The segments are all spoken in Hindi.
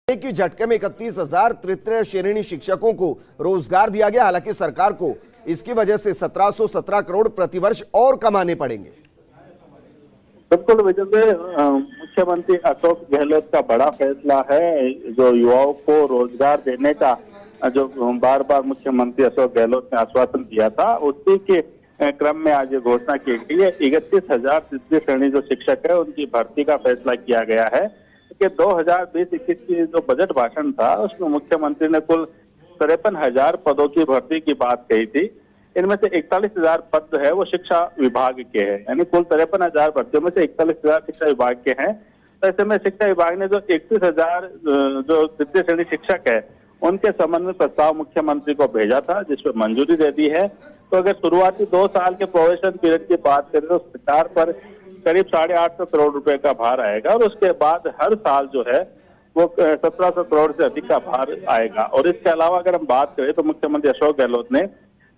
एक ही झटके में 31,000 तृतीय श्रेणी शिक्षकों को रोजगार दिया गया। हालांकि सरकार को इसकी वजह से 1717 करोड़ प्रतिवर्ष और कमाने पड़ेंगे। बिल्कुल विजय, मुख्यमंत्री अशोक गहलोत का बड़ा फैसला है जो युवाओं को रोजगार देने का, जो बार बार मुख्यमंत्री अशोक गहलोत ने आश्वासन दिया था, उसी के क्रम में आज ये घोषणा की गई है। 31,000 तृतीय श्रेणी जो शिक्षक है उनकी भर्ती का फैसला किया गया है कि 2020-21 की जो बजट भाषण था उसमें मुख्यमंत्री ने कुल 53,000 पदों की भर्ती की बात कही थी। इनमें से 41,000 पद जो है वो शिक्षा विभाग के हैं, यानी कुल 53,000 भर्तियों में से 41,000 शिक्षा विभाग के हैं। तो ऐसे में शिक्षा विभाग ने जो 31,000 जो तृतीय श्रेणी शिक्षक है उनके संबंध में प्रस्ताव मुख्यमंत्री को भेजा था, जिसपे मंजूरी दे दी है। तो अगर शुरुआती 2 साल के प्रोबेशन पीरियड की बात करें तो सरकार पर करीब 850 करोड़ रुपए का भार आएगा और उसके बाद हर साल जो है वो 1700 करोड़ से अधिक का भार आएगा। और इसके अलावा अगर हम बात करें तो मुख्यमंत्री अशोक गहलोत ने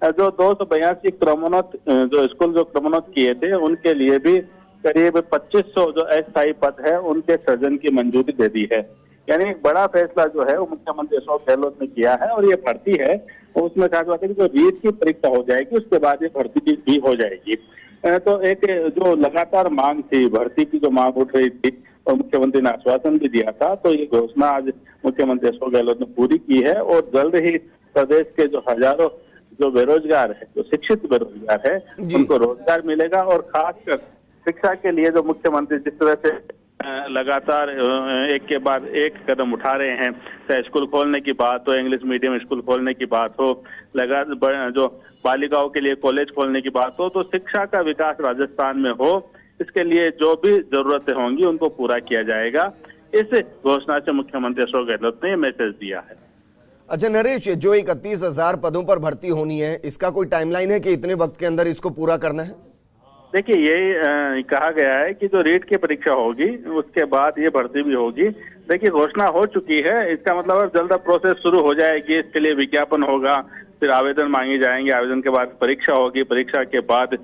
जो 282 क्रमोन्नत जो स्कूल जो क्रमोन्नत किए थे उनके लिए भी करीब 2500 जो अस्थायी पद है उनके सृजन की मंजूरी दे दी है। यानी एक बड़ा फैसला जो है वो मुख्यमंत्री अशोक गहलोत ने किया है। और ये भर्ती है उसमें खास बात है कि जो रीट की परीक्षा हो जाएगी उसके बाद ये भर्ती भी हो जाएगी। तो एक जो लगातार मांग थी, भर्ती की जो मांग उठ रही थी और मुख्यमंत्री ने आश्वासन भी दिया था, तो ये घोषणा आज मुख्यमंत्री अशोक गहलोत ने पूरी की है। और जल्द ही प्रदेश के जो हजारों जो बेरोजगार है, जो शिक्षित बेरोजगार है, उनको रोजगार मिलेगा। और खासकर शिक्षा के लिए जो मुख्यमंत्री जिस तरह से लगातार एक के बाद एक कदम उठा रहे हैं, चाहे स्कूल खोलने की बात हो, इंग्लिश मीडियम स्कूल खोलने की बात हो, जो बालिकाओं के लिए कॉलेज खोलने की बात हो, तो शिक्षा का विकास राजस्थान में हो, इसके लिए जो भी जरूरतें होंगी उनको पूरा किया जाएगा। इस घोषणा से मुख्यमंत्री अशोक गहलोत ने मैसेज दिया है। अच्छा नरेश, जो 31,000 पदों पर भर्ती होनी है, इसका कोई टाइमलाइन है कि इतने वक्त के अंदर इसको पूरा करना है? देखिए, यही कहा गया है कि जो रीट की परीक्षा होगी उसके बाद ये भर्ती भी होगी। देखिए, घोषणा हो चुकी है, इसका मतलब अब जल्द प्रोसेस शुरू हो जाएगी। इसके लिए विज्ञापन होगा, फिर आवेदन मांगे जाएंगे, आवेदन के बाद परीक्षा होगी, परीक्षा के बाद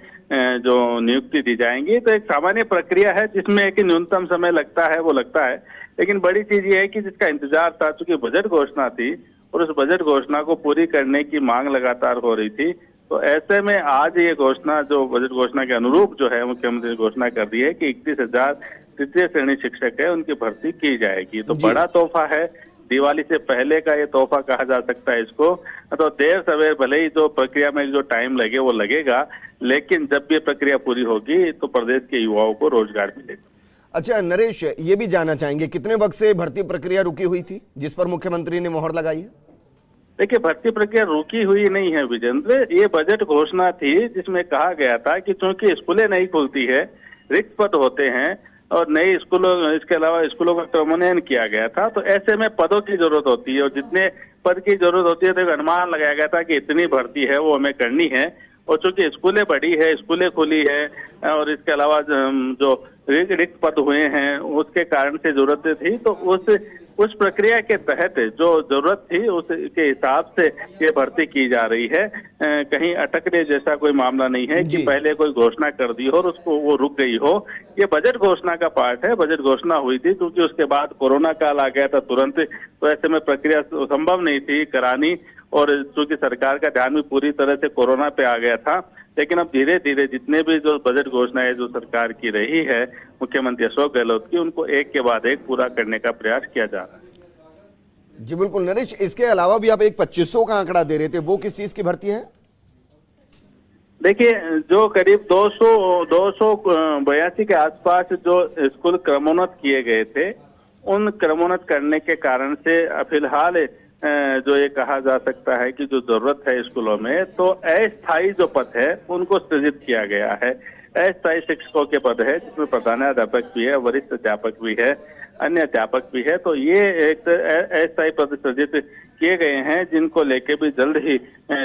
जो नियुक्ति दी जाएंगी। तो एक सामान्य प्रक्रिया है जिसमें एक न्यूनतम समय लगता है, वो लगता है। लेकिन बड़ी चीज ये है कि जिसका इंतजार था, चूंकि बजट घोषणा थी और उस बजट घोषणा को पूरी करने की मांग लगातार हो रही थी, तो ऐसे में आज ये घोषणा जो बजट घोषणा के अनुरूप जो है मुख्यमंत्री ने घोषणा कर दी है कि 31,000 तृतीय श्रेणी शिक्षक है उनकी भर्ती की जाएगी। तो बड़ा तोहफा है, दिवाली से पहले का ये तोहफा कहा जा सकता है इसको। तो देर सवेर भले ही जो प्रक्रिया में जो टाइम लगे वो लगेगा, लेकिन जब ये प्रक्रिया पूरी होगी तो प्रदेश के युवाओं को रोजगार मिलेगा। अच्छा नरेश, ये भी जानना चाहेंगे कितने वक्त से भर्ती प्रक्रिया रुकी हुई थी जिस पर मुख्यमंत्री ने मोहर लगाई है? देखिए, भर्ती प्रक्रिया रुकी हुई नहीं है विजेंद्र। ये बजट घोषणा थी जिसमें कहा गया था कि चूंकि स्कूलें नहीं खुलती है, रिक्त पद होते हैं और नए स्कूलों, इसके अलावा स्कूलों का क्रमोन्नयन किया गया था, तो ऐसे में पदों की जरूरत होती है और जितने पद की जरूरत होती है तो अनुमान लगाया गया था कि इतनी भर्ती है वो हमें करनी है। और चूंकि स्कूलें बढ़ी है, स्कूलें खुली है और इसके अलावा जो रिक्त पद हुए हैं उसके कारण से जरूरतें थी, तो उस प्रक्रिया के तहत जो जरूरत थी उसके हिसाब से ये भर्ती की जा रही है। कहीं अटकने जैसा कोई मामला नहीं है कि पहले कोई घोषणा कर दी हो और उसको वो रुक गई हो। ये बजट घोषणा का पार्ट है। बजट घोषणा हुई थी क्योंकि उसके बाद कोरोना काल आ गया था तुरंत, तो ऐसे में प्रक्रिया संभव नहीं थी करानी। और चूंकि सरकार का ध्यान भी पूरी तरह से कोरोना पे आ गया था, लेकिन अब धीरे धीरे जितने भी जो बजट घोषणाएं जो सरकार की रही है मुख्यमंत्री अशोक गहलोत की, उनको एक के बाद एक पूरा करने का प्रयास किया जा रहा है। जी बिल्कुल नरेश, इसके अलावा भी आप एक 2500 का आंकड़ा दे रहे थे, वो किस चीज की भर्ती है? देखिए, जो करीब 282 के आसपास जो स्कूल क्रमोन्नत किए गए थे, उन क्रमोन्नत करने के कारण से फिलहाल जो ये कहा जा सकता है कि जो जरूरत है स्कूलों में, तो अस्थायी जो पद है उनको सृजित किया गया है। अस्थायी शिक्षकों के पद है जिसमें प्रधानाध्यापक भी है, वरिष्ठ अध्यापक भी है, अन्य अध्यापक भी है। तो ये एक अस्थायी पद सृजित किए गए हैं जिनको लेके भी जल्द ही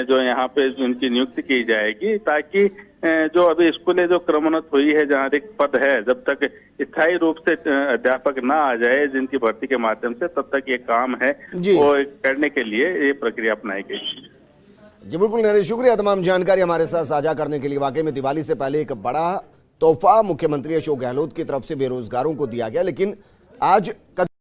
जो यहाँ पे उनकी नियुक्ति की जाएगी, ताकि जो अभी स्कूलें जो क्रमोन्नत हुई है जहाँ रिक्त पद है, जब तक स्थायी रूप से अध्यापक ना आ जाए जिनकी भर्ती के माध्यम से, तब तक ये काम है वो करने के लिए ये प्रक्रिया अपनाई गई। जी बिल्कुल नरेश, शुक्रिया तमाम जानकारी हमारे साथ साझा करने के लिए। वाकई में दिवाली से पहले एक बड़ा तोहफा मुख्यमंत्री अशोक गहलोत की तरफ से बेरोजगारों को दिया गया, लेकिन आज